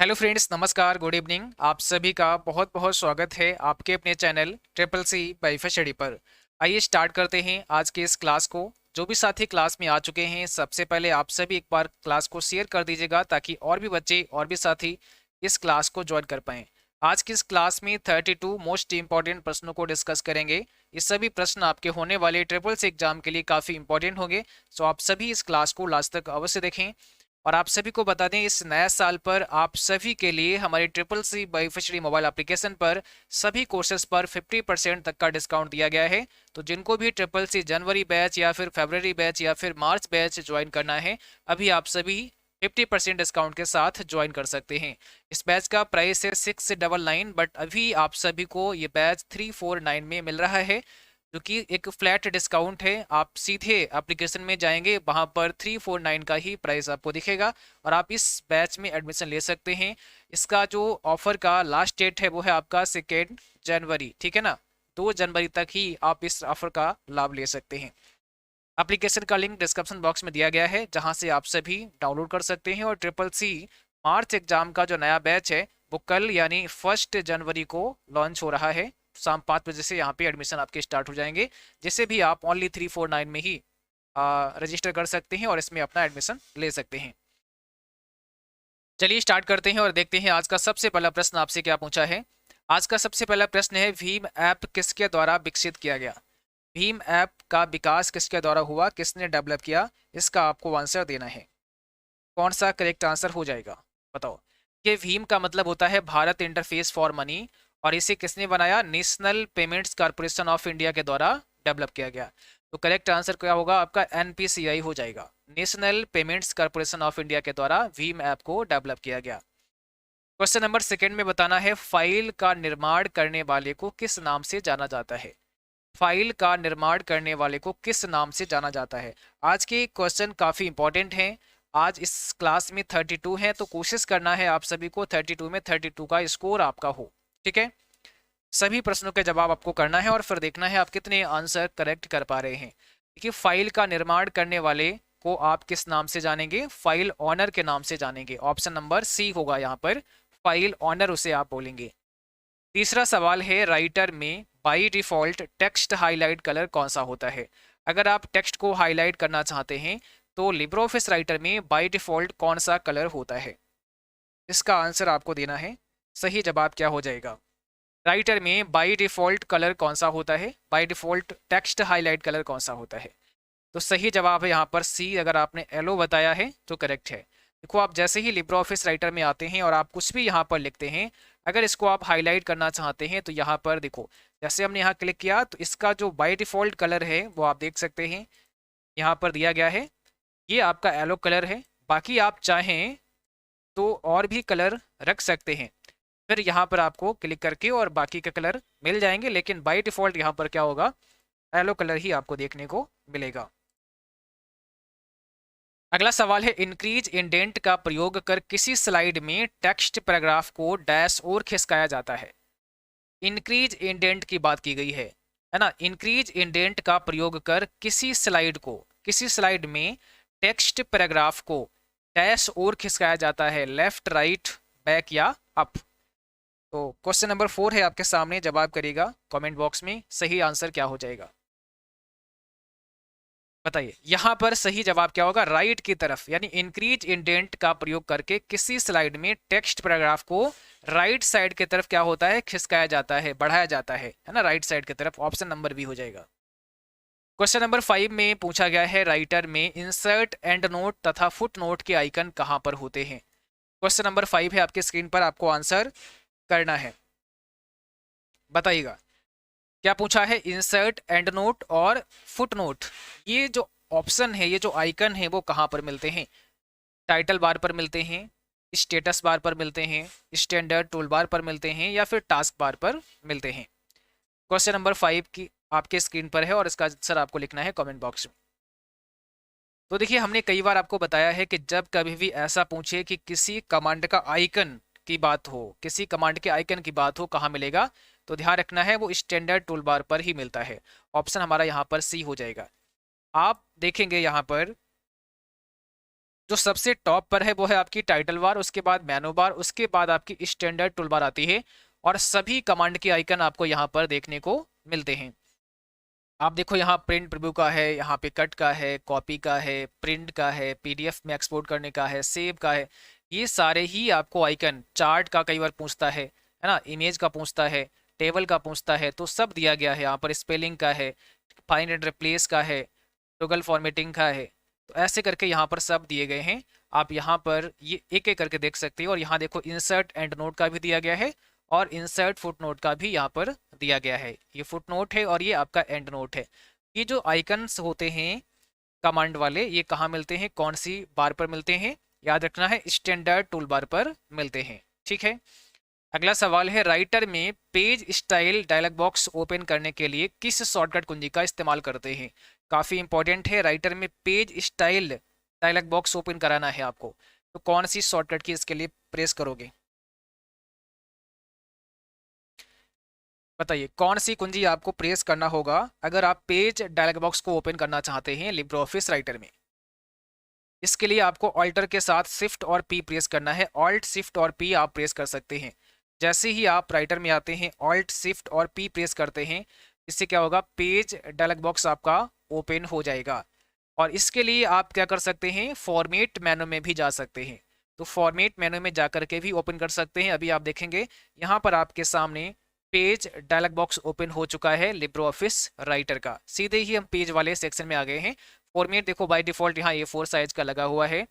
Hello friends, नमस्कार, good evening. आप सभी का बहुत बहुत स्वागत है आपके अपने चैनल ट्रिपल सी बाईफा स्टडी पर। आइए स्टार्ट करते हैं आज के इस क्लास को। जो भी साथी क्लास में आ चुके हैं, सबसे पहले आप सभी एक बार क्लास को शेयर कर दीजिएगा ताकि और भी बच्चे और भी साथी इस क्लास को ज्वाइन कर पाएँ। आज की इस क्लास में 32 मोस्ट इंपॉर्टेंट प्रश्नों को डिस्कस करेंगे। ये सभी प्रश्न आपके होने वाले ट्रिपल सी एग्जाम के लिए काफ़ी इंपॉर्टेंट होंगे। सो आप सभी इस क्लास को लास्ट तक अवश्य देखें। और आप सभी को बता दें, इस नया साल पर आप सभी के लिए हमारे ट्रिपल सी बाईफा स्टडी मोबाइल एप्लीकेशन पर सभी कोर्सेज पर 50% तक का डिस्काउंट दिया गया है। तो जिनको भी ट्रिपल सी जनवरी बैच या फिर फरवरी बैच या फिर मार्च बैच ज्वाइन करना है, अभी आप सभी 50% डिस्काउंट के साथ ज्वाइन कर सकते हैं। इस बैच का प्राइस है 699, बट अभी आप सभी को ये बैच 349 में मिल रहा है, जो कि एक फ्लैट डिस्काउंट है। आप सीधे एप्लीकेशन में जाएंगे, वहां पर 349 का ही प्राइस आपको दिखेगा और आप इस बैच में एडमिशन ले सकते हैं। इसका जो ऑफर का लास्ट डेट है वो है आपका 2 जनवरी, ठीक है ना। 2 जनवरी तक ही आप इस ऑफर का लाभ ले सकते हैं। एप्लीकेशन का लिंक डिस्क्रिप्शन बॉक्स में दिया गया है, जहां से आप सभी डाउनलोड कर सकते हैं। और ट्रिपल सी मार्च एग्जाम का जो नया बैच है वो कल यानी 1 जनवरी को लॉन्च हो रहा है। शाम 5 बजे से यहाँ पे एडमिशन आपके स्टार्ट हो जाएंगे, जिससे भी आप ओनली 349 में ही रजिस्टर कर सकते हैं और इसमें अपना एडमिशन ले सकते हैं। चलिए स्टार्ट करते हैं और देखते हैं आज का सबसे पहला प्रश्न आपसे क्या पूछा है। आज का सबसे पहला प्रश्न है, भीम ऐप किसके द्वारा विकसित किया गया। भीम ऐप का विकास किसके द्वारा हुआ, किसने डेवलप किया, इसका आपको आंसर देना है। कौन सा करेक्ट आंसर हो जाएगा, बताओ। ये भीम का मतलब होता है भारत इंटरफेस फॉर मनी, और इसे किसने बनाया, national payments corporation of India के द्वारा डेवलप किया गया। तो करेक्ट आंसर क्या होगा आपका, एनपीसीआई हो जाएगा। National payments corporation of India के द्वारा भीम ऐप को डेवलप किया गया। क्वेश्चन नंबर सेकंड में बताना है, फाइल का निर्माण करने वाले को किस नाम से जाना जाता है। फाइल का निर्माण करने वाले को किस नाम से जाना जाता है। आज के क्वेश्चन काफी इंपॉर्टेंट हैं। आज इस क्लास में 32 हैं, तो कोशिश करना है आप सभी को 32 में 32 का स्कोर आपका हो, ठीक है। सभी प्रश्नों के जवाब आपको करना है और फिर देखना है आप कितने आंसर करेक्ट कर पा रहे हैं। देखिए, फाइल का निर्माण करने वाले को आप किस नाम से जानेंगे, फाइल ऑनर के नाम से जानेंगे। ऑप्शन नंबर सी होगा यहाँ पर, फाइल ऑनर उसे आप बोलेंगे। तीसरा सवाल है, राइटर में by default text highlight colour कौन सा होता है। अगर आप टेक्स्ट को हाईलाइट करना चाहते हैं तो लिब्रे ऑफिस राइटर में बाय डिफॉल्ट कौन सा कलर होता है, इसका आंसर आपको देना है। सही जवाब क्या हो जाएगा, राइटर में बाय डिफॉल्ट कलर कौन सा होता है, by default text highlight colour कौन सा होता है। तो सही जवाब है यहाँ पर सी। अगर आपने येलो बताया है तो करेक्ट है। देखो, आप जैसे ही लिब्रे ऑफिस राइटर में आते हैं और आप कुछ भी यहाँ पर लिखते हैं, अगर इसको आप हाईलाइट करना चाहते हैं तो यहाँ पर देखो, जैसे हमने यहाँ क्लिक किया तो इसका जो बाय डिफॉल्ट कलर है वो आप देख सकते हैं यहाँ पर दिया गया है, ये आपका येलो कलर है। बाकी आप चाहें तो और भी कलर रख सकते हैं, फिर यहाँ पर आपको क्लिक करके और बाकी के कलर मिल जाएंगे, लेकिन बाय डिफॉल्ट यहाँ पर क्या होगा, येलो कलर ही आपको देखने को मिलेगा। अगला सवाल है, इंक्रीज इंडेंट का प्रयोग कर किसी स्लाइड में टेक्स्ट पैराग्राफ को डैश और खिसकाया जाता है। इंक्रीज इंडेंट की बात की गई है ना। इंक्रीज इंडेंट का प्रयोग कर किसी स्लाइड में टेक्स्ट पैराग्राफ को डैश और खिसकाया जाता है, लेफ्ट, राइट, बैक या अप। तो क्वेश्चन नंबर 4 है आपके सामने, जवाब करिएगा कमेंट बॉक्स में, सही आंसर क्या हो जाएगा बताइए। यहां पर सही जवाब क्या होगा, राइट की तरफ, यानी इंक्रीज इंडेंट का प्रयोग करके किसी स्लाइड में टेक्स्ट पैराग्राफ को राइट साइड की तरफ क्या होता है, खिसकाया जाता है, बढ़ाया जाता है ना, राइट साइड की तरफ। ऑप्शन नंबर बी हो जाएगा। क्वेश्चन नंबर 5 में पूछा गया है, राइटर में इंसर्ट, एंड नोट तथा फुट नोट के आइकन कहां पर होते हैं। क्वेश्चन नंबर 5 है आपके स्क्रीन पर, आपको आंसर करना है, बताइएगा क्या पूछा है। इंसर्ट, एंड नोट और फुट नोट, ये जो ऑप्शन है, ये जो आइकन है, वो कहाँ पर मिलते हैं। टाइटल बार पर मिलते हैं, स्टेटस बार पर मिलते हैं, स्टैंडर्ड टूल बार पर मिलते हैं, या फिर टास्क बार पर मिलते हैं। क्वेश्चन नंबर 5 की आपके स्क्रीन पर है और इसका आंसर आपको लिखना है कमेंट बॉक्स में। तो देखिए, हमने कई बार आपको बताया है कि जब कभी भी ऐसा पूछे कि किसी कमांड का आइकन की बात हो, किसी कमांड के आइकन की बात हो, कहाँ मिलेगा, तो ध्यान रखना है वो स्टैंडर्ड टूल बार पर ही मिलता है। ऑप्शन हमारा यहाँ पर सी हो जाएगा। आप देखेंगे यहाँ पर जो सबसे टॉप पर है वो है आपकी टाइटल बार, उसके बाद मेनू बार, उसके बाद आपकी स्टैंडर्ड टूल बार आती है और सभी कमांड के आइकन आपको यहाँ पर देखने को मिलते हैं। आप देखो यहाँ प्रिंट प्रीव्यू का है, यहाँ पे कट का है, कॉपी का है, प्रिंट का है, पीडीएफ में एक्सपोर्ट करने का है, सेव का है। ये सारे ही आपको आइकन, चार्ट का कई बार पूछता है ना, इमेज का पूछता है, टेबल का पूछता है, तो सब दिया गया है यहाँ पर। स्पेलिंग का है, फाइंड एंड रिप्लेस का है, टॉगल फॉर्मेटिंग का है, तो ऐसे करके यहाँ पर सब दिए गए हैं। आप यहाँ पर ये एक एक करके देख सकते हैं। और यहाँ देखो इंसर्ट एंड नोट का भी दिया गया है और इंसर्ट फुट नोट का भी यहाँ पर दिया गया है। ये फुट नोट है और ये आपका एंड नोट है। ये जो आइकन्स होते हैं कमांड वाले, ये कहाँ मिलते हैं, कौन सी बार पर मिलते हैं, याद रखना है स्टैंडर्ड टूल बार पर मिलते हैं। ठीक है, अगला सवाल है, राइटर में page style dialog box open करने के लिए किस शॉर्टकट कुंजी का इस्तेमाल करते हैं। काफ़ी इंपॉर्टेंट है, राइटर में page style dialog box open कराना है आपको, तो कौन सी शॉर्टकट की इसके लिए प्रेस करोगे, बताइए कौन सी कुंजी आपको प्रेस करना होगा अगर आप पेज डायलॉग बॉक्स को ओपन करना चाहते हैं लिब्रे ऑफिस राइटर में। इसके लिए आपको ऑल्टर के साथ शिफ्ट और पी प्रेस करना है। ऑल्ट शिफ्ट और पी आप प्रेस कर सकते हैं। जैसे ही आप राइटर में आते हैं, ऑल्ट शिफ्ट और पी प्रेस करते हैं, इससे क्या होगा, पेज डायलॉग बॉक्स आपका ओपन हो जाएगा। और इसके लिए आप क्या कर सकते हैं, फॉर्मेट मेनू में भी जा सकते हैं। तो फॉर्मेट मेनू में जा करके भी ओपन कर सकते हैं। अभी आप देखेंगे यहाँ पर आपके सामने पेज डायलॉग बॉक्स ओपन हो चुका है लिब्रे ऑफिस राइटर का। सीधे ही हम पेज वाले सेक्शन में आ गए हैं। फॉर्मेट देखो बाय डिफॉल्ट यहाँ A4 साइज का लगा हुआ है।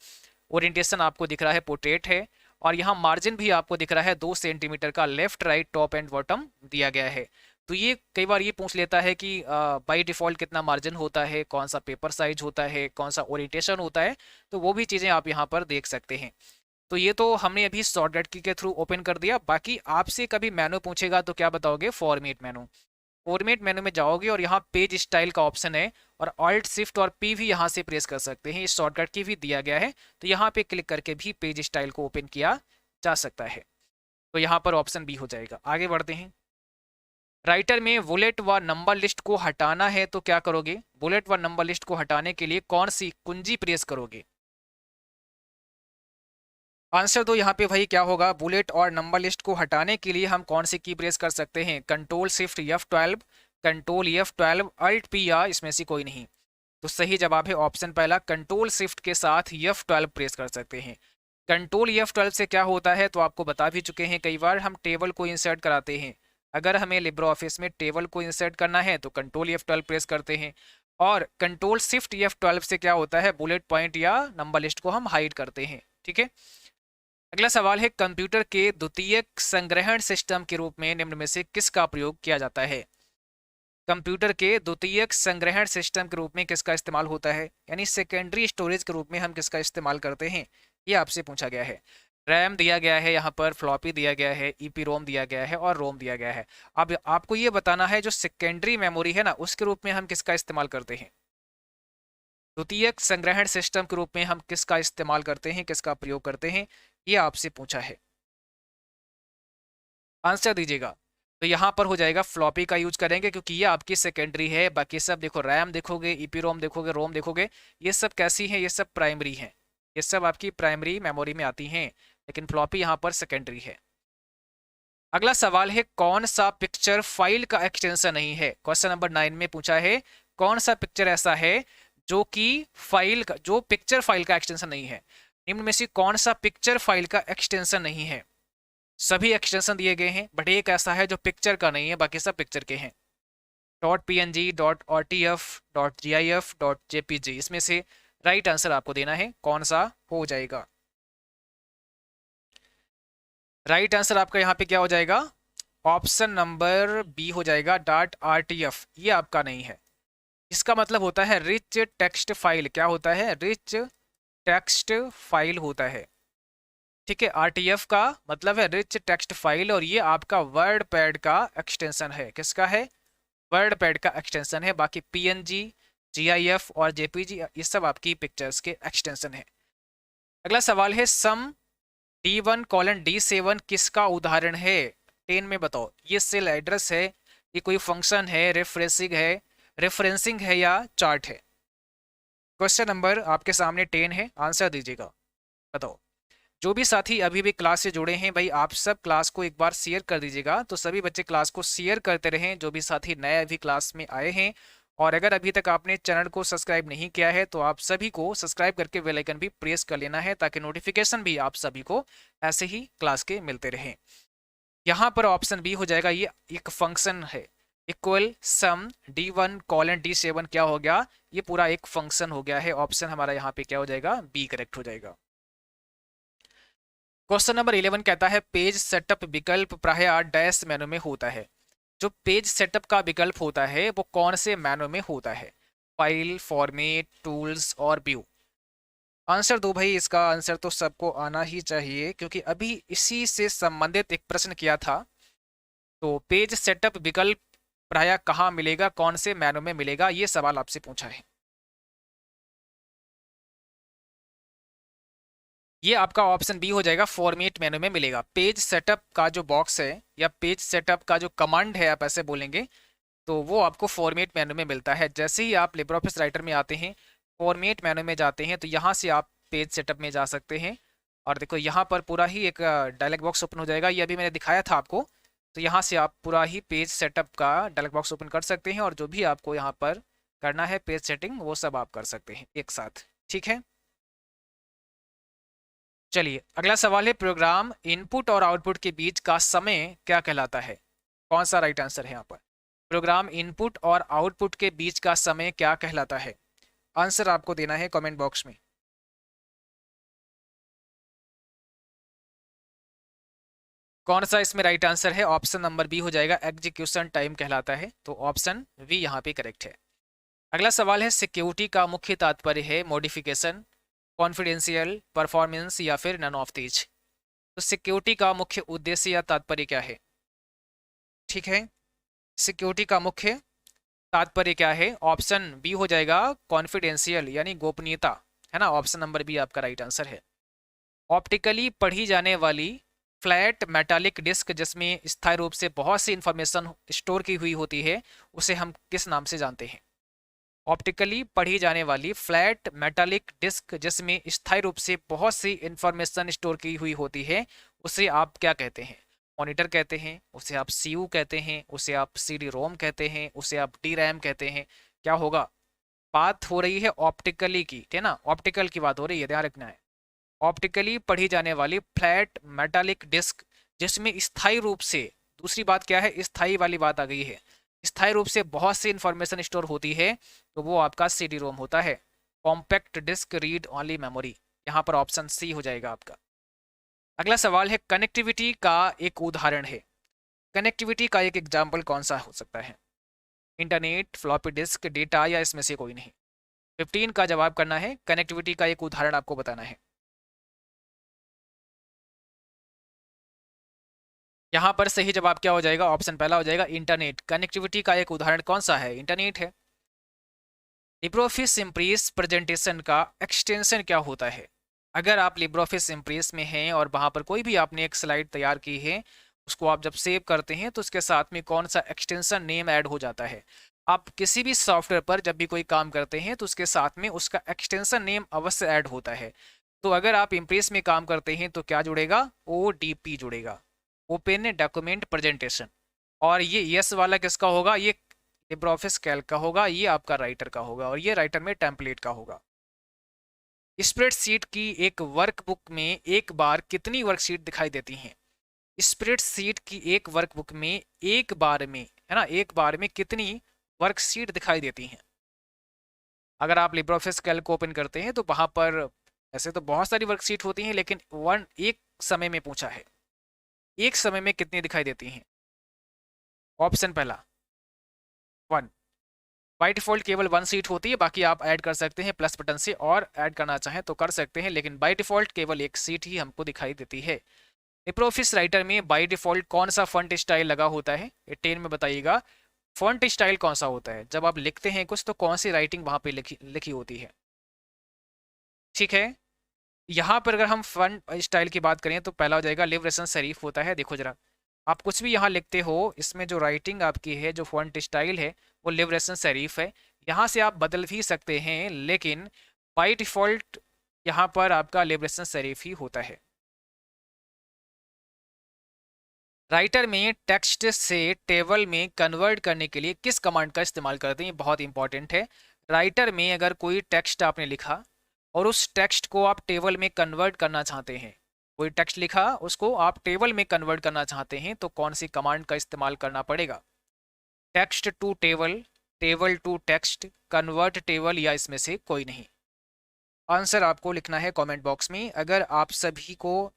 ओरिएंटेशन आपको दिख रहा है पोर्ट्रेट है। और यहाँ मार्जिन भी आपको दिख रहा है 2 सेंटीमीटर का, left right top and bottom दिया गया है। तो ये कई बार ये पूछ लेता है कि बाय डिफॉल्ट कितना मार्जिन होता है, कौन सा पेपर साइज होता है, कौन सा ओरिएंटेशन होता है, तो वो भी चीज़ें आप यहाँ पर देख सकते हैं। तो ये तो हमने अभी शॉर्टकट की के थ्रू ओपन कर दिया। बाकी आपसे कभी मेनू पूछेगा तो क्या बताओगे, फॉर्मेट मेनू। फॉर्मेट मेनू में जाओगे और यहाँ पेज स्टाइल का ऑप्शन है और ऑल्ट शिफ्ट और पी भी यहाँ से प्रेस कर सकते हैं। इस शॉर्टकट की भी दिया गया है, तो यहाँ पे क्लिक करके भी पेज स्टाइल को ओपन किया जा सकता है। तो यहाँ पर ऑप्शन बी हो जाएगा। आगे बढ़ते हैं। राइटर में बुलेट व नंबर लिस्ट को हटाना है तो क्या करोगे, बुलेट व नंबर लिस्ट को हटाने के लिए कौन सी कुंजी प्रेस करोगे। आंसर तो यहाँ पे भाई क्या होगा, बुलेट और नंबर लिस्ट को हटाने के लिए हम कौन सी की प्रेस कर सकते हैं, control shift F12, control F12, alt P, या इसमें से कोई नहीं। तो सही जवाब है ऑप्शन पहला, कंट्रोल शिफ्ट के साथ F12 प्रेस कर सकते हैं। कंट्रोल F12 से क्या होता है तो आपको बता भी चुके हैं कई बार, हम टेबल को इंसर्ट कराते हैं। अगर हमें लिब्रे ऑफिस में टेबल को इंसर्ट करना है तो कंट्रोल F12 प्रेस करते हैं। और कंट्रोल शिफ्ट F12 से क्या होता है, बुलेट पॉइंट या नंबर लिस्ट को हम हाइड करते हैं। ठीक है, अगला सवाल है, कंप्यूटर के द्वितीयक संग्रहण सिस्टम के रूप में निम्न में से किसका प्रयोग किया जाता है। कंप्यूटर के द्वितीयक संग्रहण सिस्टम के रूप में किसका इस्तेमाल होता है, यानी सेकेंडरी स्टोरेज के रूप में हम किसका इस्तेमाल करते हैं, ये आपसे पूछा गया है। रैम दिया गया है, यहाँ पर फ्लॉपी दिया गया है, ईपी रोम दिया गया है और रोम दिया गया है। अब आपको ये बताना है जो सेकेंडरी मेमोरी है ना, उसके रूप में हम किसका इस्तेमाल करते हैं। द्वितीयक संग्रहण सिस्टम के रूप में हम किसका इस्तेमाल करते हैं, किसका प्रयोग करते हैं, ये आपसे पूछा है। आंसर दीजिएगा। तो यहाँ पर हो जाएगा फ्लॉपी का यूज करेंगे क्योंकि ये आपकी सेकेंडरी है। बाकी सब देखो, रैम देखोगे, ईपी रोम देखोगे, रोम देखोगे, ये सब कैसी है, ये सब प्राइमरी है, ये सब आपकी प्राइमरी मेमोरी में आती हैं, लेकिन फ्लॉपी यहाँ पर सेकेंडरी है। अगला सवाल है, कौन सा पिक्चर फाइल का एक्सटेंशन नहीं है। क्वेश्चन नंबर 9 में पूछा है, कौन सा पिक्चर ऐसा है जो कि फाइल का, जो पिक्चर फाइल का एक्सटेंशन नहीं है। निम्न में से कौन सा पिक्चर फाइल का एक्सटेंशन नहीं है। सभी एक्सटेंशन दिए गए हैं बट एक ऐसा है जो पिक्चर का नहीं है, बाकी सब पिक्चर के हैं। .png, .rtf, .gif, .jpg, इसमें से राइट आंसर आपको देना है, कौन सा हो जाएगा। राइट आंसर आपका यहाँ पे क्या हो जाएगा, ऑप्शन नंबर बी हो जाएगा, .rtf, ये आपका नहीं है। इसका मतलब होता है रिच टेक्स्ट फाइल। क्या होता है, रिच टेक्स्ट फाइल होता है। ठीक है, RTF का मतलब है रिच टेक्स्ट फाइल, और ये आपका वर्ड पैड का एक्सटेंशन है। किसका है, वर्ड पैड का एक्सटेंशन है। बाकी PNG, GIF और JPG ये सब आपकी पिक्चर्स के एक्सटेंशन है। अगला सवाल है, सम D1:D7 किसका उदाहरण है। 10 में बताओ, ये सेल एड्रेस है, ये कोई फंक्शन है, रेफरेंसिंग है या चार्ट है। क्वेश्चन नंबर आपके सामने 10 है, आंसर दीजिएगा। बताओ। जो भी साथी अभी भी क्लास से जुड़े हैं भाई, आप सब क्लास को एक बार शेयर कर दीजिएगा, तो सभी बच्चे क्लास को शेयर करते रहें, जो भी साथी नए अभी क्लास में आए हैं। और अगर अभी तक आपने चैनल को सब्सक्राइब नहीं किया है तो आप सभी को सब्सक्राइब करके बेल आइकन भी प्रेस कर लेना है, ताकि नोटिफिकेशन भी आप सभी को ऐसे ही क्लास के मिलते रहें। यहाँ पर ऑप्शन बी हो जाएगा, ये एक फंक्शन है। इक्वल सम D1:D7 क्या हो गया, ये पूरा एक फंक्शन हो गया है। ऑप्शन हमारा यहाँ पे क्या हो जाएगा, बी करेक्ट हो जाएगा। क्वेश्चन नंबर 11 कहता है पेज सेटअप विकल्प प्रायः डैश मेनू में होता है। जो पेज सेटअप का विकल्प होता है वो कौन से मेनू में होता है, फाइल, फॉर्मेट, टूल्स और व्यू। आंसर दो भाई, इसका आंसर तो सबको आना ही चाहिए, क्योंकि अभी इसी से संबंधित एक प्रश्न किया था। तो पेज सेटअप विकल्प प्रायः कहाँ मिलेगा, कौन से मेनू में मिलेगा, ये सवाल आपसे पूछा है। ये आपका ऑप्शन बी हो जाएगा, फॉर्मेट मेनू में मिलेगा। पेज सेटअप का जो बॉक्स है या पेज सेटअप का जो कमांड है, आप ऐसे बोलेंगे, तो वो आपको फॉर्मेट मेनू में मिलता है। जैसे ही आप लिब्रे ऑफिस राइटर में आते हैं, फॉर्मेट मेनू में जाते हैं, तो यहाँ से आप पेज सेटअप में जा सकते हैं। और देखो यहाँ पर पूरा ही एक डायलॉग बॉक्स ओपन हो जाएगा, ये अभी मैंने दिखाया था आपको। तो यहाँ से आप पूरा ही पेज सेटअप का डायलॉग बॉक्स ओपन कर सकते हैं, और जो भी आपको यहाँ पर करना है पेज सेटिंग, वो सब आप कर सकते हैं एक साथ। ठीक है, चलिए अगला सवाल है, प्रोग्राम इनपुट और आउटपुट के बीच का समय क्या कहलाता है। कौन सा राइट आंसर है यहाँ पर, प्रोग्राम इनपुट और आउटपुट के बीच का समय क्या कहलाता है। आंसर आपको देना है कमेंट बॉक्स में। कौन सा इसमें राइट आंसर है, ऑप्शन नंबर बी हो जाएगा, एग्जीक्यूशन टाइम कहलाता है। तो ऑप्शन बी यहाँ पे करेक्ट है। अगला सवाल है, सिक्योरिटी का मुख्य तात्पर्य है मॉडिफिकेशन, कॉन्फिडेंशियल, परफॉर्मेंस या फिर नन ऑफ दीज। तो सिक्योरिटी का मुख्य उद्देश्य या तात्पर्य क्या है। ठीक है, सिक्योरिटी का मुख्य तात्पर्य क्या है, ऑप्शन बी हो जाएगा, कॉन्फिडेंशियल यानी गोपनीयता, है ना। ऑप्शन नंबर बी आपका राइट आंसर है। ऑप्टिकली पढ़ी जाने वाली फ्लैट मेटालिक डिस्क जिसमें स्थायी रूप से बहुत सी इंफॉर्मेशन स्टोर की हुई होती है, उसे हम किस नाम से जानते हैं। ऑप्टिकली पढ़ी जाने वाली फ्लैट मेटालिक डिस्क जिसमें स्थायी रूप से बहुत सी इंफॉर्मेशन स्टोर की हुई होती है, उसे आप क्या कहते हैं। मॉनिटर कहते हैं, उसे आप सीयू कहते हैं, उसे आप सीडी रोम कहते हैं, उसे आप डी रैम कहते हैं, क्या होगा। बात हो रही है ऑप्टिकली की, ठीक है ना, ऑप्टिकल की बात हो रही है, ध्यान रखना है। ऑप्टिकली पढ़ी जाने वाली फ्लैट मेटालिक डिस्क जिसमें स्थायी रूप से, दूसरी बात क्या है, स्थायी वाली बात आ गई है, स्थायी रूप से बहुत सी इंफॉर्मेशन स्टोर होती है, तो वो आपका सीडी रोम होता है। Compact disc read only memory, यहाँ पर ऑप्शन सी हो जाएगा आपका। अगला सवाल है, कनेक्टिविटी का एक उदाहरण है। कनेक्टिविटी का एक एग्जाम्पल कौन सा हो सकता है, इंटरनेट, फ्लॉपी डिस्क, डेटा या इसमें से कोई नहीं। 15 का जवाब करना है, कनेक्टिविटी का एक उदाहरण आपको बताना है। यहाँ पर सही जवाब क्या हो जाएगा, ऑप्शन पहला हो जाएगा, इंटरनेट। कनेक्टिविटी का एक उदाहरण कौन सा है, इंटरनेट है। लिब्रोऑफिस इम्प्रेस प्रेजेंटेशन का एक्सटेंशन क्या होता है। अगर आप लिब्रोऑफिस इम्प्रेस में हैं और वहाँ पर कोई भी आपने एक स्लाइड तैयार की है, उसको आप जब सेव करते हैं तो उसके साथ में कौन सा एक्सटेंशन नेम ऐड हो जाता है। आप किसी भी सॉफ्टवेयर पर जब भी कोई काम करते हैं तो उसके साथ में उसका एक्सटेंशन नेम अवश्य ऐड होता है। तो अगर आप इम्प्रेस में काम करते हैं तो क्या जुड़ेगा, ODP जुड़ेगा, ओपन डॉक्यूमेंट प्रेजेंटेशन। और ये यस वाला किसका होगा, ये लिब्रोऑफिस कैल्क का होगा, ये आपका राइटर का होगा, और ये राइटर में टेम्पलेट का होगा। स्प्रेडशीट की एक वर्कबुक में एक बार कितनी वर्कशीट दिखाई देती हैं। स्प्रेडशीट की एक वर्कबुक में एक बार में, है ना, एक बार में कितनी वर्कशीट दिखाई देती हैं। अगर आप लिब्रोऑफिस कैल्क ओपन करते हैं तो वहां पर ऐसे तो बहुत सारी वर्कशीट होती हैं, लेकिन एक समय में पूछा है, एक समय में कितनी दिखाई देती हैं। ऑप्शन पहला 1। बाय डिफॉल्ट केवल 1 सीट होती है, बाकी आप ऐड कर सकते हैं प्लस बटन से, और ऐड करना चाहें तो कर सकते हैं, लेकिन बाय डिफॉल्ट केवल एक सीट ही हमको दिखाई देती है। लिब्रोऑफिस राइटर में बाय डिफॉल्ट कौन सा फॉन्ट स्टाइल लगा होता है, ये 10 में बताइएगा। फॉन्ट स्टाइल कौन सा होता है, जब आप लिखते हैं कुछ तो कौन सी राइटिंग वहां पे लिखी होती है। ठीक है, यहाँ पर अगर हम फॉन्ट स्टाइल की बात करें तो पहला हो जाएगा लिव रेसन सेरिफ होता है। देखो जरा, आप कुछ भी यहाँ लिखते हो, इसमें जो राइटिंग आपकी है, जो फॉन्ट स्टाइल है, वो लिव रेसन सेरिफ है। यहाँ से आप बदल भी सकते हैं, लेकिन बाय डिफ़ॉल्ट यहाँ पर आपका लिबरेशन सेरिफ ही होता है। राइटर में टेक्स्ट से टेबल में कन्वर्ट करने के लिए किस कमांड का इस्तेमाल करते हैं, बहुत इंपॉर्टेंट है। राइटर में अगर कोई टेक्स्ट आपने लिखा और उस टेक्स्ट को आप टेबल में कन्वर्ट करना चाहते हैं, कोई टेक्स्ट लिखा उसको आप टेबल में कन्वर्ट करना चाहते हैं, तो कौन सी कमांड का इस्तेमाल करना पड़ेगा? Text to table, table to text, convert table, या इसमें से कोई नहीं। आंसर आपको लिखना है कमेंट बॉक्स में। अगर आप सभी को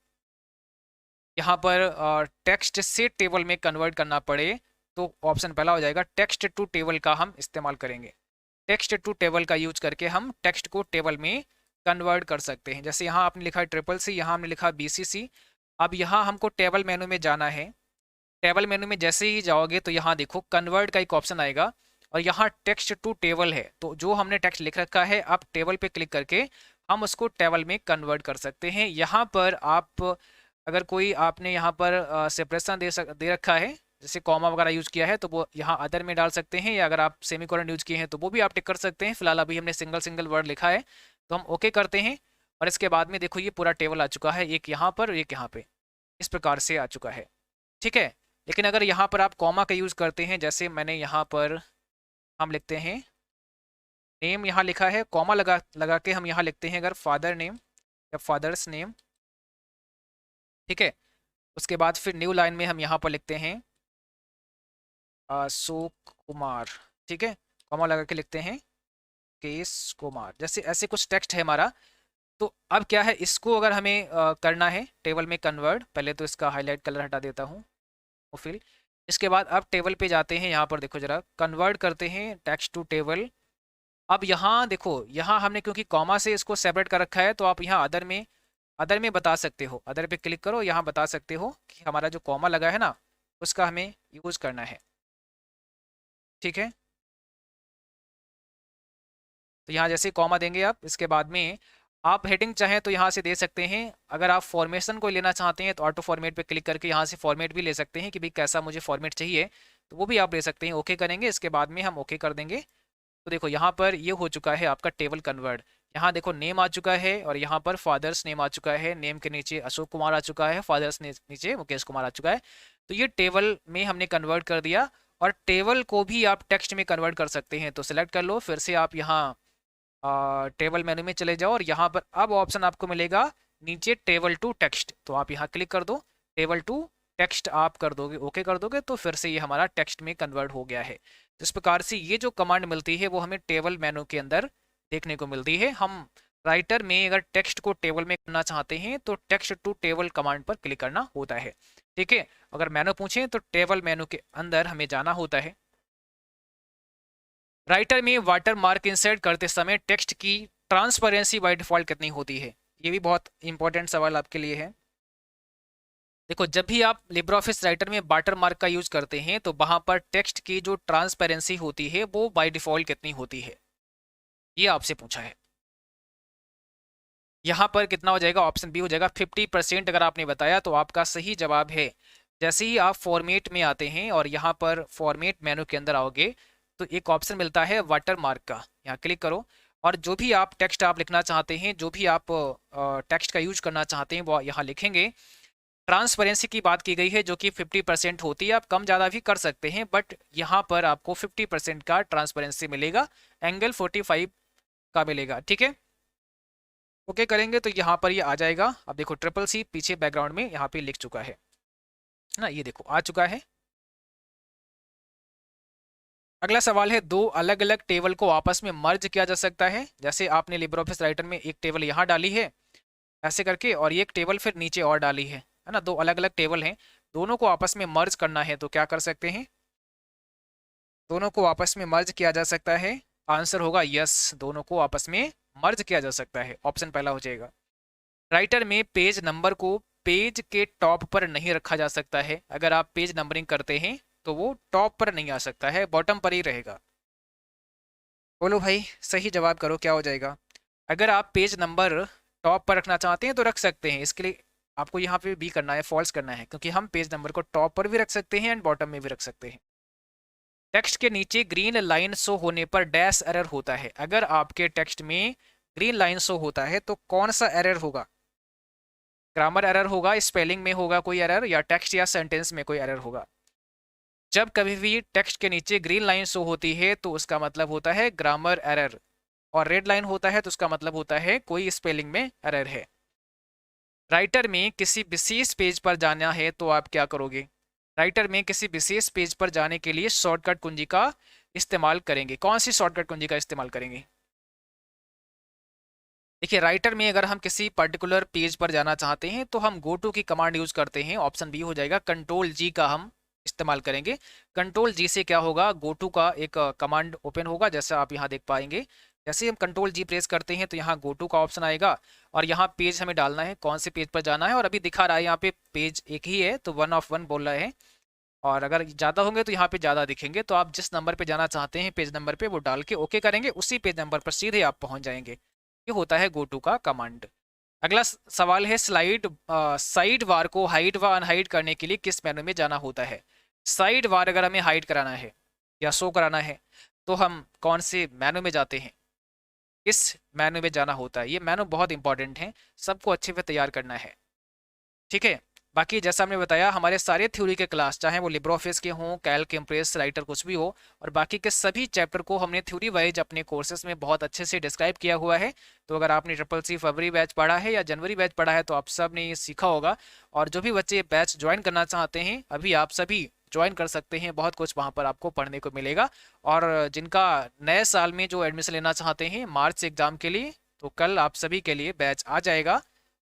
यहाँ पर टेक्स्ट से टेबल में कन्वर्ट करना पड़े तो ऑप्शन पहला हो जाएगा, टेक्स्ट टू टेबल का हम इस्तेमाल करेंगे। टेक्स्ट टू टेबल का यूज करके हम टेक्स्ट को टेबल में कन्वर्ट कर सकते हैं। जैसे यहाँ आपने लिखा है CCC, यहाँ हमने लिखा BCC। अब यहाँ हमको टेबल मेनू में जाना है। टेबल मेनू में जैसे ही जाओगे तो यहाँ देखो कन्वर्ट का एक ऑप्शन आएगा और यहाँ टेक्स्ट टू टेबल है, तो जो हमने टेक्स्ट लिख रखा है आप टेबल पे क्लिक करके हम उसको टेबल में कन्वर्ट कर सकते हैं। यहाँ पर आप अगर कोई आपने यहाँ पर सेपरेशन दे रखा है, जैसे कॉमा वगैरह यूज किया है, तो वो यहाँ अदर में डाल सकते हैं, या अगर आप सेमीकोलन यूज किए हैं तो वो भी आप टिक कर सकते हैं। फिलहाल अभी हमने सिंगल सिंगल वर्ड लिखा है तो हम ओके करते हैं और इसके बाद में देखो ये पूरा टेबल आ चुका है, एक यहाँ पर एक यहाँ पे, इस प्रकार से आ चुका है। ठीक है, लेकिन अगर यहाँ पर आप कॉमा का यूज़ करते हैं, जैसे मैंने यहाँ पर हम लिखते हैं नेम, यहाँ लिखा है कॉमा लगा के हम यहाँ लिखते हैं अगर फादर नेम या फादर्स नेम, ठीक है। उसके बाद फिर न्यू लाइन में हम यहाँ पर लिखते हैं अशोक कुमार, ठीक है, कॉमा लगा के लिखते हैं केस कुमार, जैसे ऐसे कुछ टेक्स्ट है हमारा। तो अब क्या है, इसको अगर हमें करना है टेबल में कन्वर्ट, पहले तो इसका हाईलाइट कलर हटा देता हूँ और फिर इसके बाद अब टेबल पे जाते हैं, यहाँ पर देखो जरा कन्वर्ट करते हैं टेक्स्ट टू टेबल। अब यहाँ देखो, यहाँ हमने क्योंकि कॉमा से इसको सेपरेट कर रखा है तो आप यहाँ अदर में बता सकते हो, अदर पे क्लिक करो, यहाँ बता सकते हो कि हमारा जो कॉमा लगा है ना उसका हमें यूज करना है, ठीक है। तो यहाँ जैसे कॉमा देंगे आप, इसके बाद में आप हेडिंग चाहें तो यहाँ से दे सकते हैं। अगर आप फॉर्मेशन को लेना चाहते हैं तो ऑटो फॉर्मेट पे क्लिक करके यहाँ से फॉर्मेट भी ले सकते हैं कि भाई कैसा मुझे फॉर्मेट चाहिए, तो वो भी आप ले सकते हैं। ओके करेंगे, इसके बाद में हम ओके कर देंगे। तो देखो यहाँ पर ये हो चुका है आपका टेबल कन्वर्ट। यहाँ देखो नेम आ चुका है और यहाँ पर फादर्स नेम आ चुका है, नेम के नीचे अशोक कुमार आ चुका है, फादर्स नीचे मुकेश कुमार आ चुका है। तो ये टेबल में हमने कन्वर्ट कर दिया और टेबल को भी आप टेक्स्ट में कन्वर्ट कर सकते हैं। तो सिलेक्ट कर लो, फिर से आप यहाँ टेबल मेनू में चले जाओ और यहाँ पर अब ऑप्शन आपको मिलेगा नीचे टेबल टू टेक्स्ट, तो आप यहाँ क्लिक कर दो, टेबल टू टेक्स्ट आप कर दोगे, ओके कर दोगे, तो फिर से ये हमारा टेक्स्ट में कन्वर्ट हो गया है। इस प्रकार से ये जो कमांड मिलती है वो हमें टेबल मेनू के अंदर देखने को मिलती है। हम राइटर में अगर टेक्स्ट को टेबल में करना चाहते हैं तो टेक्स्ट टू टेबल कमांड पर क्लिक करना होता है, ठीक है। अगर मेनू पूछें तो टेबल मेनू के अंदर हमें जाना होता है। राइटर में वाटर मार्क इंसर्ट करते समय टेक्स्ट की ट्रांसपेरेंसी बाय डिफॉल्ट कितनी होती है? ये भी बहुत इंपॉर्टेंट सवाल आपके लिए है। देखो, जब भी आप लिब्रे ऑफिस राइटर में वाटर मार्क का यूज करते हैं तो वहां पर टेक्स्ट की जो ट्रांसपेरेंसी होती है वो बाय डिफॉल्ट कितनी होती है, ये आपसे पूछा है। यहाँ पर कितना हो जाएगा, ऑप्शन बी हो जाएगा 50%। अगर आपने बताया तो आपका सही जवाब है। जैसे ही आप फॉर्मेट में आते हैं और यहाँ पर फॉर्मेट मेनू के अंदर आओगे तो एक ऑप्शन मिलता है वाटर मार्क का, यहाँ क्लिक करो और जो भी आप टेक्स्ट आप लिखना चाहते हैं, जो भी आप टेक्स्ट का यूज करना चाहते हैं वो यहाँ लिखेंगे। ट्रांसपेरेंसी की बात की गई है जो कि 50% होती है, आप कम ज़्यादा भी कर सकते हैं, बट यहाँ पर आपको 50% का ट्रांसपेरेंसी मिलेगा, एंगल 45 का मिलेगा, ठीक है। ओके करेंगे तो यहाँ पर ये आ जाएगा। अब देखो CCC पीछे बैकग्राउंड में यहाँ पे लिख चुका है ना, ये देखो आ चुका है। अगला सवाल है, दो अलग अलग टेबल को आपस में मर्ज किया जा सकता है। जैसे आपने लिब्रे ऑफिस राइटर में एक टेबल यहाँ डाली है ऐसे करके और ये एक टेबल फिर नीचे और डाली है ना, दो अलग अलग टेबल हैं, दोनों को आपस में मर्ज करना है तो क्या कर सकते हैं? दोनों को आपस में मर्ज किया जा सकता है। आंसर होगा यस, दोनों को आपस में मर्ज किया जा सकता है, ऑप्शन पहला हो जाएगा। राइटर में पेज नंबर को पेज के टॉप पर नहीं रखा जा सकता है। अगर आप पेज नंबरिंग करते हैं तो वो टॉप पर नहीं आ सकता है, बॉटम पर ही रहेगा। बोलो भाई, सही जवाब करो, क्या हो जाएगा? अगर आप पेज नंबर टॉप पर रखना चाहते हैं तो रख सकते हैं, इसके लिए आपको यहाँ पे भी करना है, फॉल्स करना है, क्योंकि हम पेज नंबर को टॉप पर भी रख सकते हैं एंड बॉटम में भी रख सकते हैं। टेक्स्ट के नीचे ग्रीन लाइन शो होने पर डैश एरर होता है। अगर आपके टेक्स्ट में ग्रीन लाइन शो होता है तो कौन सा एरर होगा? ग्रामर एरर होगा, स्पेलिंग में होगा कोई एरर, या टेक्स्ट या सेंटेंस में कोई एरर होगा? जब कभी भी टेक्स्ट के नीचे ग्रीन लाइन शो होती है तो उसका मतलब होता है ग्रामर एरर, और रेड लाइन होता है तो उसका मतलब होता है कोई स्पेलिंग में एरर है। राइटर में किसी विशेष पेज पर जाना है तो आप क्या करोगे? राइटर में किसी विशेष पेज पर जाने के लिए शॉर्टकट कुंजी का इस्तेमाल करेंगे। कौन सी शॉर्टकट कुंजी का इस्तेमाल करेंगे? देखिए, राइटर में अगर हम किसी पर्टिकुलर पेज पर जाना चाहते हैं तो हम गो टू की कमांड यूज करते हैं। ऑप्शन बी हो जाएगा, कंट्रोल जी का हम इस्तेमाल करेंगे। कंट्रोल जी से क्या होगा, गो टू का एक कमांड ओपन होगा, जैसा आप यहाँ देख पाएंगे। जैसे हम कंट्रोल जी प्रेस करते हैं तो यहाँ गो टू का ऑप्शन आएगा, और यहाँ पेज हमें डालना है, कौन से पेज पर जाना है। और अभी दिखा रहा है यहाँ पे पेज एक ही है तो 1 of 1 बोल रहा है, और अगर ज़्यादा होंगे तो यहाँ पे ज़्यादा दिखेंगे। तो आप जिस नंबर पे जाना चाहते हैं पेज नंबर पे वो डाल के ओके करेंगे, उसी पेज नंबर पर सीधे आप पहुँच जाएंगे। ये होता है गो टू का कमांड। अगला सवाल है, साइड वार को हाइड व अनहाइड करने के लिए किस मेनू में जाना होता है? साइड वार अगर हमें हाइड कराना है या शो कराना है तो हम कौन से मेनू में जाते हैं? किस मेनू में जाना होता है? ये मेनू बहुत इंपॉर्टेंट है, सबको अच्छे से तैयार करना है, ठीक है। बाकी जैसा हमने बताया, हमारे सारे थ्योरी के क्लास, चाहे वो लिब्रे ऑफिस के हों, कैल्क, इम्प्रेस, राइटर, कुछ भी हो, और बाकी के सभी चैप्टर को हमने थ्योरी वाइज अपने कोर्सेज में बहुत अच्छे से डिस्क्राइब किया हुआ है। तो अगर आपने ट्रिपल सी फरवरी बैच पढ़ा है या जनवरी बैच पढ़ा है तो आप सब ने ये सीखा होगा। और जो भी बच्चे बैच ज्वाइन करना चाहते हैं, अभी आप सभी ज्वाइन कर सकते हैं, बहुत कुछ वहाँ पर आपको पढ़ने को मिलेगा। और जिनका नए साल में जो एडमिशन लेना चाहते हैं मार्च एग्जाम के लिए, तो कल आप सभी के लिए बैच आ जाएगा,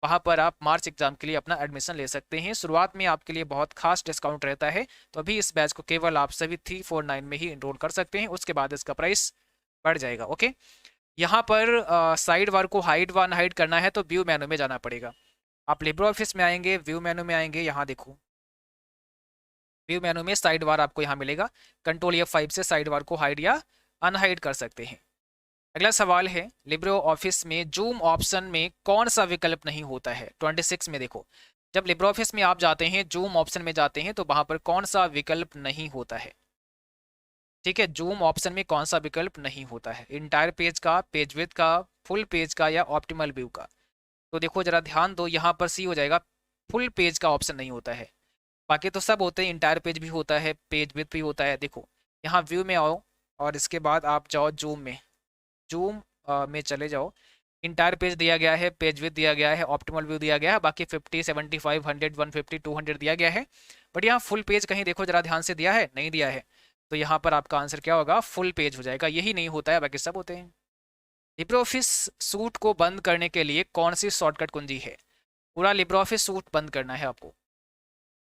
वहाँ पर आप मार्च एग्जाम के लिए अपना एडमिशन ले सकते हैं। शुरुआत में आपके लिए बहुत खास डिस्काउंट रहता है, तो अभी इस बैच को केवल आप सभी 349 में ही इनरोल कर सकते हैं, उसके बाद इसका प्राइस बढ़ जाएगा। ओके, यहाँ पर साइड वार को हाइड व अनहाइड करना है तो व्यू मेनू में जाना पड़ेगा। आप लिब्रे ऑफिस में आएंगे, व्यू मेनू में आएंगे, यहाँ देखो व्यू मेनू में साइड वार आपको यहाँ मिलेगा। कंट्रोल F5 से साइड वार को हाइड या अनहाइड कर सकते हैं। अगला सवाल है, लिब्रे ऑफिस में जूम ऑप्शन में कौन सा विकल्प नहीं होता है? 26 में देखो, जब लिब्रे ऑफिस में आप जाते हैं, जूम ऑप्शन में जाते हैं, तो वहां पर कौन सा विकल्प नहीं होता है? ठीक है, जूम ऑप्शन में कौन सा विकल्प नहीं होता है? इंटायर पेज का, पेज विड्थ का, फुल पेज का, या ऑप्टिमल व्यू का? तो देखो जरा ध्यान दो, यहाँ पर सी हो जाएगा, फुल पेज का ऑप्शन नहीं होता है। बाकी तो सब होते हैं, इंटायर पेज भी होता है, पेज विड्थ भी होता है। देखो यहाँ व्यू में आओ और इसके बाद आप जाओ जूम में, जूम में चले जाओ। इंटायर पेज दिया गया है, पेज विड्थ दिया गया है, ऑप्टिमल व्यू दिया गया है, बाकी 50, 75, 100, 150, 200 दिया गया है। बट यहाँ फुल पेज कहीं देखो जरा ध्यान से, दिया है? नहीं दिया है। तो यहाँ पर आपका आंसर क्या होगा? फुल पेज हो जाएगा। यही नहीं होता है, बाकी सब होते हैं। लिब्रे ऑफिस सूट को बंद करने के लिए कौन सी शॉर्टकट कुंजी है? पूरा लिब्रे ऑफिस सूट बंद करना है आपको।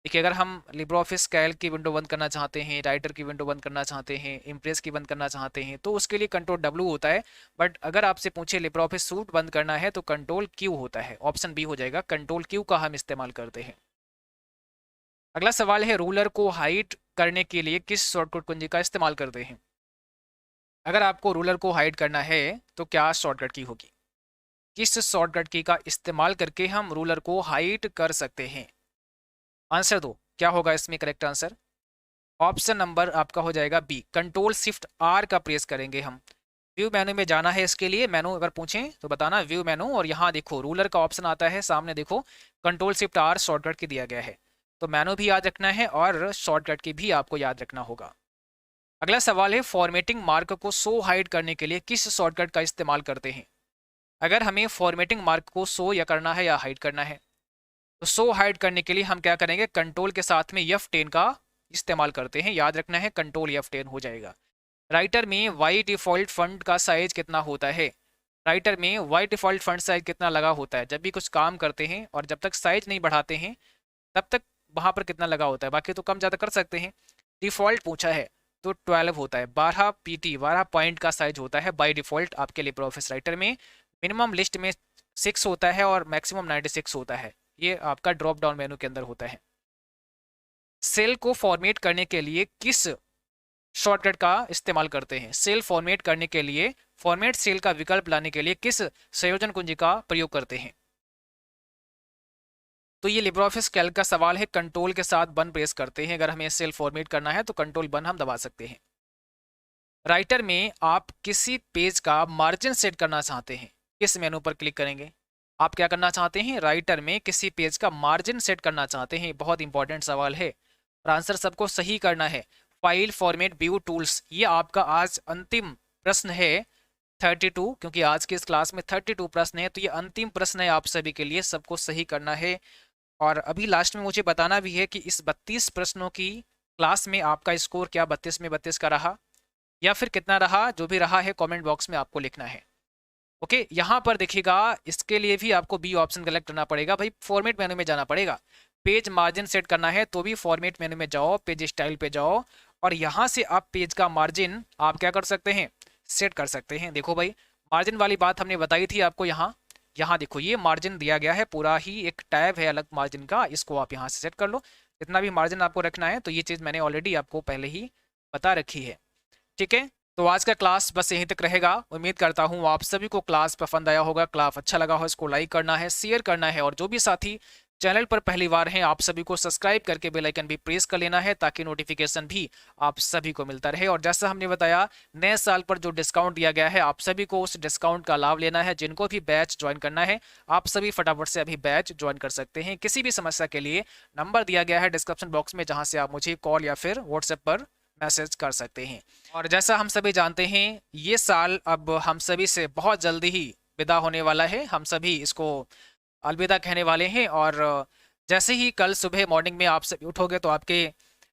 देखिए, अगर हम लिब्रे ऑफिस कैल्क की विंडो बंद करना चाहते हैं, राइटर की विंडो बंद करना चाहते हैं, इम्प्रेस की बंद करना चाहते हैं, तो उसके लिए कंट्रोल W होता है। बट अगर आपसे पूछे लिब्रे ऑफिस सूट बंद करना है तो कंट्रोल Q होता है। ऑप्शन बी हो जाएगा, कंट्रोल Q का हम इस्तेमाल करते हैं। अगला सवाल है, रूलर को हाइड करने के लिए किस शॉर्टकट कुंजी का इस्तेमाल करते हैं? अगर आपको रूलर को हाइड करना है तो क्या शॉर्टकट की होगी? किस शॉर्टकट की का इस्तेमाल करके हम रूलर को हाइड कर सकते हैं? आंसर दो, क्या होगा इसमें करेक्ट आंसर? ऑप्शन नंबर आपका हो जाएगा बी, कंट्रोल शिफ्ट R का प्रेस करेंगे हम। व्यू मेनू में जाना है, इसके लिए मेनू अगर पूछें तो बताना व्यू मेनू, और यहाँ देखो रूलर का ऑप्शन आता है सामने, देखो कंट्रोल शिफ्ट R शॉर्टकट की दिया गया है। तो मेनू भी याद रखना है और शॉर्टकट की भी आपको याद रखना होगा। अगला सवाल है, फॉर्मेटिंग मार्क को शो हाइड करने के लिए किस शॉर्टकट का इस्तेमाल करते हैं? अगर हमें फॉर्मेटिंग मार्क को शो या करना है या हाइड करना है, तो शो हाइड करने के लिए हम क्या करेंगे? कंट्रोल के साथ में F10 का इस्तेमाल करते हैं, याद रखना है, कंट्रोल F10 हो जाएगा। राइटर में वाई डिफॉल्ट फंड का साइज कितना होता है? राइटर में वाई डिफॉल्ट फंड साइज कितना लगा होता है? जब भी कुछ काम करते हैं और जब तक साइज नहीं बढ़ाते हैं तब तक वहां पर कितना लगा होता है? बाकी तो कम ज़्यादा कर सकते हैं। डिफॉल्ट पूछा है तो 12 होता है, 12 PT, 12 पॉइंट का साइज होता है बाई डिफॉल्ट आपके लिब्रे ऑफिस राइटर में। मिनिमम लिस्ट में 6 होता है और मैक्सिमम 96 होता है। ये आपका ड्रॉप डाउन मेनू के अंदर होता है। सेल को फॉर्मेट करने के लिए किस शॉर्टकट का इस्तेमाल करते हैं? सेल फॉर्मेट करने के लिए, फॉर्मेट सेल का विकल्प लाने के लिए किस संयोजन कुंजी का प्रयोग करते हैं? तो ये लिब्रे ऑफिस कैल्क का सवाल है। कंट्रोल के साथ बन प्रेस करते हैं, अगर हमें सेल फॉर्मेट करना है तो कंट्रोल बन हम दबा सकते हैं। राइटर में आप किसी पेज का मार्जिन सेट करना चाहते हैं, किस मेनू पर क्लिक करेंगे? आप क्या करना चाहते हैं? राइटर में किसी पेज का मार्जिन सेट करना चाहते हैं। बहुत इंपॉर्टेंट सवाल है और आंसर सबको सही करना है। फाइल फॉर्मेट व्यू टूल्स, ये आपका आज अंतिम प्रश्न है 32, क्योंकि आज के इस क्लास में 32 प्रश्न है, तो ये अंतिम प्रश्न है आप सभी के लिए, सबको सही करना है। और अभी लास्ट में मुझे बताना भी है कि इस 32 प्रश्नों की क्लास में आपका स्कोर क्या 32 में 32 का रहा या फिर कितना रहा, जो भी रहा है कमेंट बॉक्स में आपको लिखना है। ओके, यहाँ पर देखिएगा, इसके लिए भी आपको बी ऑप्शन कलेक्ट करना पड़ेगा भाई, फॉर्मेट मेनू में जाना पड़ेगा। पेज मार्जिन सेट करना है तो भी फॉर्मेट मेनू में जाओ, पेज स्टाइल पे जाओ और यहाँ से आप पेज का मार्जिन आप क्या कर सकते हैं? सेट कर सकते हैं। देखो भाई, मार्जिन वाली बात हमने बताई थी आपको। यहाँ यहाँ देखो, ये मार्जिन दिया गया है, पूरा ही एक टैब है अलग मार्जिन का, इसको आप यहाँ से सेट कर लो। जितना भी मार्जिन आपको रखना है, तो ये चीज़ मैंने ऑलरेडी आपको पहले ही बता रखी है। ठीक है, तो आज का क्लास बस यहीं तक रहेगा। उम्मीद करता हूँ आप सभी को क्लास पसंद आया होगा, क्लास अच्छा लगा हो। इसको लाइक करना है, शेयर करना है और जो भी साथी चैनल पर पहली बार हैं आप सभी को सब्सक्राइब करके बेल आइकन भी प्रेस कर लेना है, ताकि नोटिफिकेशन भी आप सभी को मिलता रहे। और जैसा हमने बताया, नए साल पर जो डिस्काउंट दिया गया है, आप सभी को उस डिस्काउंट का लाभ लेना है। जिनको भी बैच ज्वाइन करना है, आप सभी फटाफट से अभी बैच ज्वाइन कर सकते हैं। किसी भी समस्या के लिए नंबर दिया गया है डिस्क्रिप्शन बॉक्स में, जहां से आप मुझे कॉल या फिर व्हाट्सएप पर मैसेज कर सकते हैं। और जैसा हम सभी जानते हैं, ये साल अब हम सभी से बहुत जल्दी ही विदा होने वाला है। हम सभी इसको अलविदा कहने वाले हैं और जैसे ही कल सुबह मॉर्निंग में आप सभी उठोगे तो आपके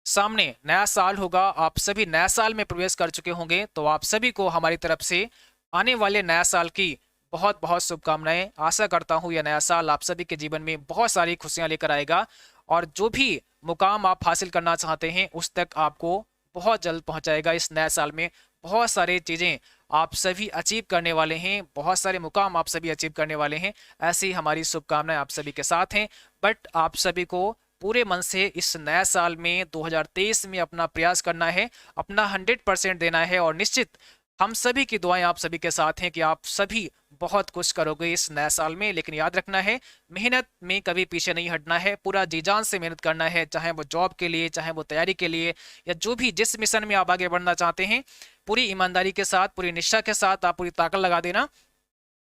सामने नया साल होगा। आप सभी नया साल में प्रवेश कर चुके होंगे, तो आप सभी को हमारी तरफ से आने वाले नया साल की बहुत बहुत शुभकामनाएं। आशा करता हूँ यह नया साल आप सभी के जीवन में बहुत सारी खुशियां लेकर आएगा और जो भी मुकाम आप हासिल करना चाहते हैं उस तक आपको बहुत जल्द पहुंचाएगा। इस नए साल में बहुत सारी चीज़ें आप सभी अचीव करने वाले हैं, बहुत सारे मुकाम आप सभी अचीव करने वाले हैं। ऐसी हमारी शुभकामनाएं आप सभी के साथ हैं। बट आप सभी को पूरे मन से इस नया साल में 2023 में अपना प्रयास करना है, अपना 100% देना है और निश्चित हम सभी की दुआएं आप सभी के साथ हैं कि आप सभी बहुत कुछ करोगे इस नए साल में। लेकिन याद रखना है, मेहनत में कभी पीछे नहीं हटना है, पूरा जी जान से मेहनत करना है, चाहे वो जॉब के लिए, चाहे वो तैयारी के लिए, या जो भी जिस मिशन में आप आगे बढ़ना चाहते हैं, पूरी ईमानदारी के साथ, पूरी निष्ठा के साथ आप पूरी ताकत लगा देना।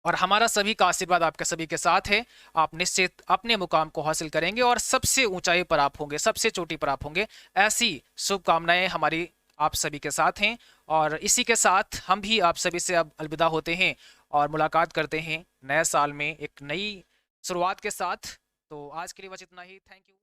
और हमारा सभी का आशीर्वाद आपके सभी के साथ है। आप निश्चित अपने मुकाम को हासिल करेंगे और सबसे ऊंचाई पर आप होंगे, सबसे चोटी पर आप होंगे। ऐसी शुभकामनाएं हमारी आप सभी के साथ हैं और इसी के साथ हम भी आप सभी से अब अलविदा होते हैं और मुलाकात करते हैं नए साल में एक नई शुरुआत के साथ। तो आज के लिए बस इतना ही। Thank you.